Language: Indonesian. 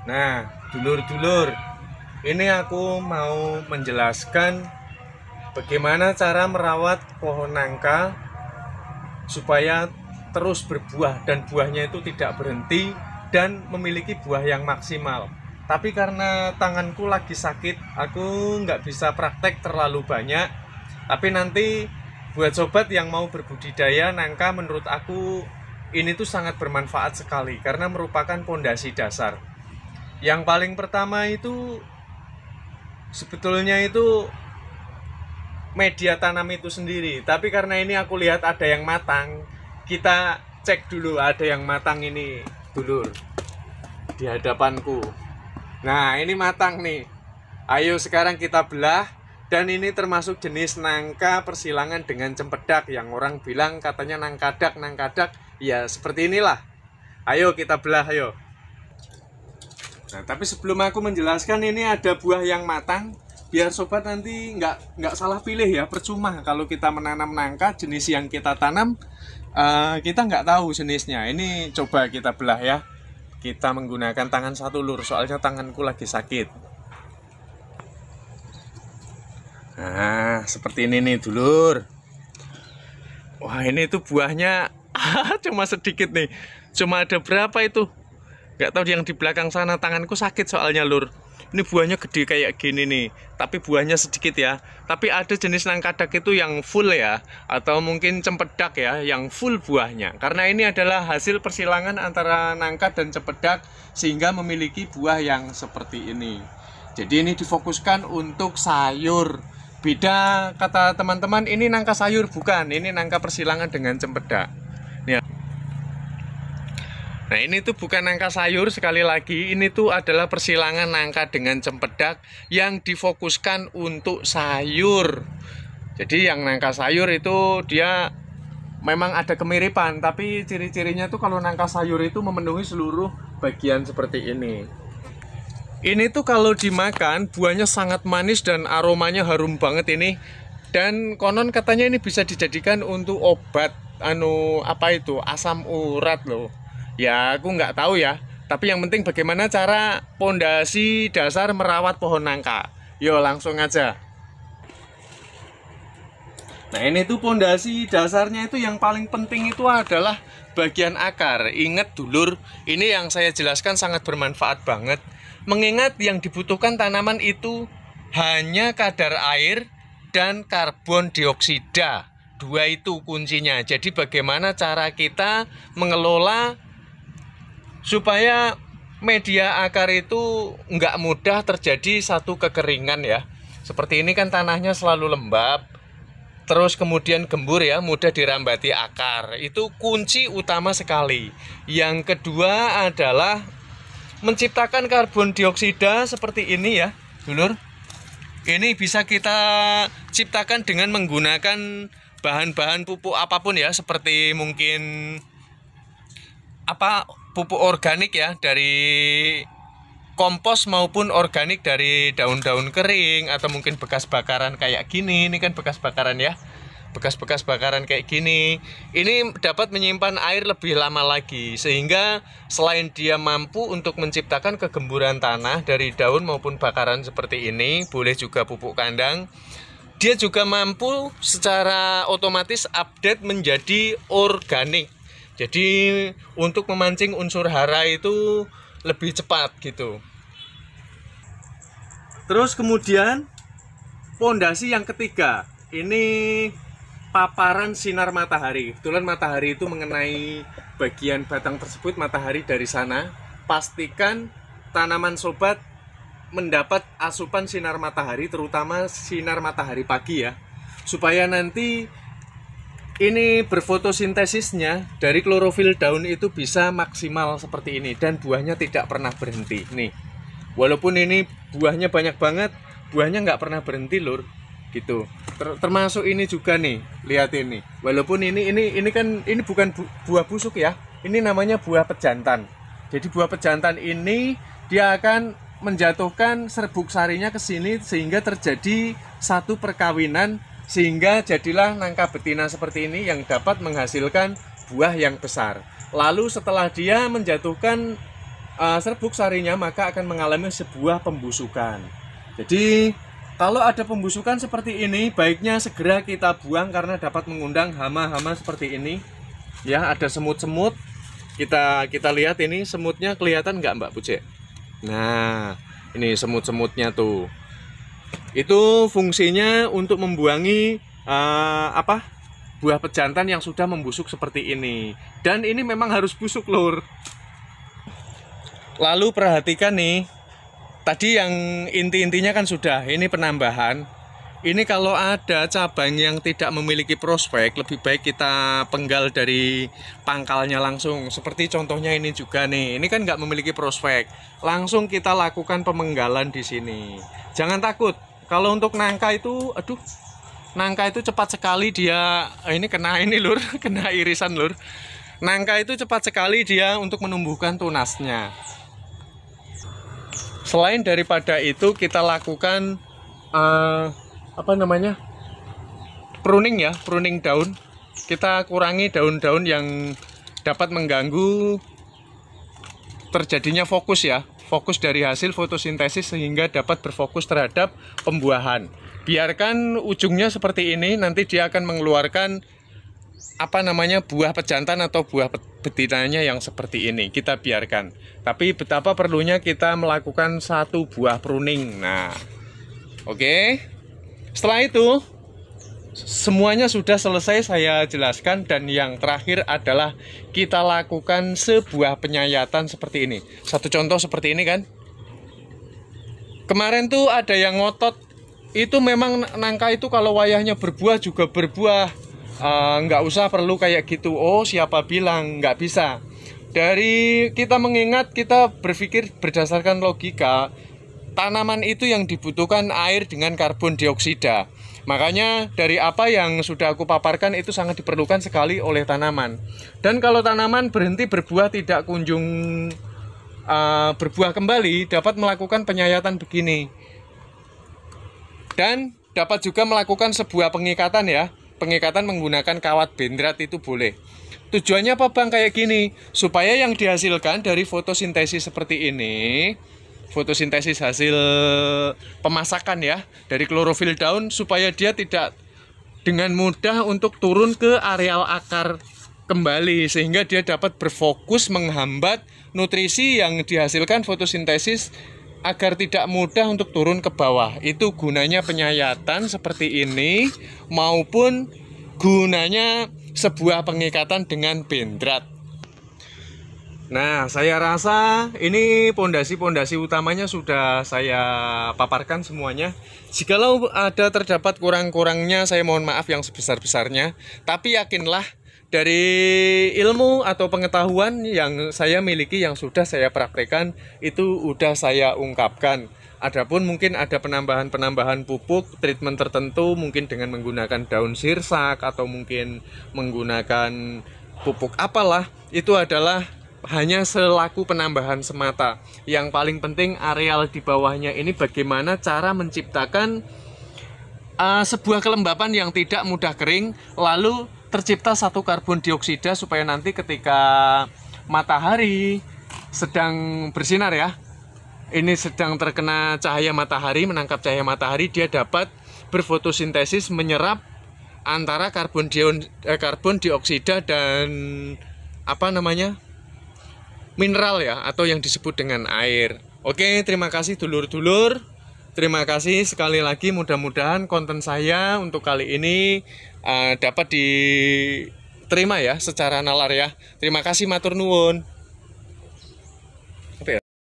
Nah, dulur-dulur, ini aku mau menjelaskan bagaimana cara merawat pohon nangka supaya terus berbuah dan buahnya itu tidak berhenti dan memiliki buah yang maksimal. Tapi karena tanganku lagi sakit, aku nggak bisa praktek terlalu banyak. Tapi nanti buat sobat yang mau berbudidaya nangka, menurut aku ini tuh sangat bermanfaat sekali karena merupakan pondasi dasar. Yang paling pertama itu sebetulnya itu media tanam itu sendiri. Tapi karena ini aku lihat ada yang matang, kita cek dulu ada yang matang ini, dulur, di hadapanku. Nah, ini matang nih. Ayo sekarang kita belah. Dan ini termasuk jenis nangka persilangan dengan cempedak, yang orang bilang katanya nangkadak. Ya seperti inilah. Ayo kita belah, ayo. Nah, tapi sebelum aku menjelaskan, ini ada buah yang matang, biar sobat nanti nggak salah pilih ya. Percuma kalau kita menanam nangka jenis yang kita tanam, kita nggak tahu jenisnya. Ini coba kita belah ya. Kita menggunakan tangan satu, lur, soalnya tanganku lagi sakit. Nah, seperti ini nih, dulur. Wah, ini tuh buahnya cuma sedikit nih. Cuma ada berapa itu? Nggak tahu, yang di belakang sana. Tanganku sakit soalnya, lur. Ini buahnya gede kayak gini nih, tapi buahnya sedikit ya. Tapi ada jenis nangkadak itu yang full ya, atau mungkin cempedak ya, yang full buahnya. Karena ini adalah hasil persilangan antara nangka dan cempedak, sehingga memiliki buah yang seperti ini. Jadi ini difokuskan untuk sayur. Beda kata teman-teman, ini nangka sayur, bukan. Ini nangka persilangan dengan cempedak. Nih. Nah, ini tuh bukan nangka sayur, sekali lagi ini tuh adalah persilangan nangka dengan cempedak yang difokuskan untuk sayur. Jadi yang nangka sayur itu dia memang ada kemiripan, tapi ciri-cirinya tuh kalau nangka sayur itu memenuhi seluruh bagian seperti ini. Ini tuh kalau dimakan buahnya sangat manis dan aromanya harum banget ini. Dan konon katanya ini bisa dijadikan untuk obat asam urat loh. Ya, aku nggak tahu ya. Tapi yang penting bagaimana cara pondasi dasar merawat pohon nangka. Yo, langsung aja. Nah, ini tuh pondasi dasarnya itu yang paling penting itu adalah bagian akar. Ingat dulur, ini yang saya jelaskan sangat bermanfaat banget. Mengingat yang dibutuhkan tanaman itu hanya kadar air dan karbon dioksida. Dua itu kuncinya. Jadi bagaimana cara kita mengelola supaya media akar itu nggak mudah terjadi satu kekeringan ya. Seperti ini kan tanahnya selalu lembab, terus kemudian gembur ya, mudah dirambati akar. Itu kunci utama sekali. Yang kedua adalah menciptakan karbon dioksida seperti ini ya, dulur. Ini bisa kita ciptakan dengan menggunakan bahan-bahan pupuk apapun ya, seperti mungkin pupuk organik ya, dari kompos maupun organik dari daun-daun kering, atau mungkin bekas bakaran kayak gini. Ini kan bekas bakaran ya, bekas-bekas bakaran kayak gini. Ini dapat menyimpan air lebih lama lagi, sehingga selain dia mampu untuk menciptakan kegemburan tanah dari daun maupun bakaran seperti ini, boleh juga pupuk kandang, dia juga mampu secara otomatis update menjadi organik. Jadi untuk memancing unsur hara itu lebih cepat gitu. Terus kemudian pondasi yang ketiga, ini paparan sinar matahari. Kebetulan matahari itu mengenai bagian batang tersebut, matahari dari sana. Pastikan tanaman sobat mendapat asupan sinar matahari, terutama sinar matahari pagi ya, supaya nanti ini berfotosintesisnya dari klorofil daun itu bisa maksimal seperti ini, dan buahnya tidak pernah berhenti. Nih, walaupun ini buahnya banyak banget, buahnya nggak pernah berhenti lur, gitu. Termasuk ini juga nih, lihat ini. Walaupun ini kan ini bukan buah busuk ya, ini namanya buah pejantan. Jadi buah pejantan ini dia akan menjatuhkan serbuk sarinya ke sini sehingga terjadi satu perkawinan, sehingga jadilah nangka betina seperti ini yang dapat menghasilkan buah yang besar. Lalu setelah dia menjatuhkan serbuk sarinya, maka akan mengalami sebuah pembusukan. Jadi kalau ada pembusukan seperti ini, baiknya segera kita buang karena dapat mengundang hama-hama seperti ini. Ya, ada semut-semut. Kita lihat ini semutnya kelihatan nggak Mbak Puce? Nah, ini semut-semutnya tuh. Itu fungsinya untuk membuangi buah pejantan yang sudah membusuk seperti ini. Dan ini memang harus busuk, Lur. Lalu perhatikan nih, tadi yang inti-intinya kan sudah, ini penambahan. Ini kalau ada cabang yang tidak memiliki prospek, lebih baik kita penggal dari pangkalnya langsung. Seperti contohnya ini juga nih, ini kan nggak memiliki prospek. Langsung kita lakukan pemenggalan di sini. Jangan takut, kalau untuk nangka itu, nangka itu cepat sekali dia, ini kena ini Lur, kena irisan Lur. Nangka itu cepat sekali dia untuk menumbuhkan tunasnya. Selain daripada itu kita lakukan pruning ya, pruning daun. Kita kurangi daun-daun yang dapat mengganggu terjadinya fokus ya, fokus dari hasil fotosintesis sehingga dapat berfokus terhadap pembuahan. Biarkan ujungnya seperti ini, nanti dia akan mengeluarkan buah pejantan atau buah betinanya yang seperti ini. Kita biarkan. Tapi betapa perlunya kita melakukan satu buah pruning. Nah, oke. Setelah itu semuanya sudah selesai saya jelaskan, dan yang terakhir adalah kita lakukan sebuah penyayatan seperti ini. Satu contoh seperti ini kan. Kemarin tuh ada yang ngotot, itu memang nangka itu kalau wayahnya berbuah juga berbuah. Nggak usah perlu kayak gitu. Oh, siapa bilang nggak bisa? Dari kita mengingat, kita berpikir berdasarkan logika, tanaman itu yang dibutuhkan air dengan karbon dioksida. Makanya dari apa yang sudah aku paparkan itu sangat diperlukan sekali oleh tanaman. Dan kalau tanaman berhenti berbuah, tidak kunjung berbuah kembali, dapat melakukan penyayatan begini. Dan dapat juga melakukan sebuah pengikatan ya. Pengikatan menggunakan kawat bendrat itu boleh. Tujuannya apa Bang kayak gini? Supaya yang dihasilkan dari fotosintesis seperti ini, fotosintesis hasil pemasakan ya, dari klorofil daun, supaya dia tidak dengan mudah untuk turun ke areal akar kembali, sehingga dia dapat berfokus menghambat nutrisi yang dihasilkan fotosintesis agar tidak mudah untuk turun ke bawah. Itu gunanya penyayatan seperti ini, maupun gunanya sebuah pengikatan dengan bendrat. Nah, saya rasa ini pondasi-pondasi utamanya sudah saya paparkan semuanya. Jikalau ada terdapat kurang-kurangnya, saya mohon maaf yang sebesar-besarnya. Tapi yakinlah, dari ilmu atau pengetahuan yang saya miliki, yang sudah saya praktekkan, itu udah saya ungkapkan. Adapun mungkin ada penambahan-penambahan pupuk, treatment tertentu, mungkin dengan menggunakan daun sirsak atau mungkin menggunakan pupuk apalah, itu adalah hanya selaku penambahan semata. Yang paling penting areal di bawahnya ini bagaimana cara menciptakan sebuah kelembapan yang tidak mudah kering, lalu tercipta satu karbon dioksida supaya nanti ketika matahari sedang bersinar ya, ini sedang terkena cahaya matahari, menangkap cahaya matahari, dia dapat berfotosintesis menyerap antara karbon dioksida dan mineral ya, atau yang disebut dengan air. Oke, terima kasih dulur-dulur. Terima kasih sekali lagi, mudah-mudahan konten saya untuk kali ini dapat diterima ya secara nalar ya. Terima kasih, matur nuwun.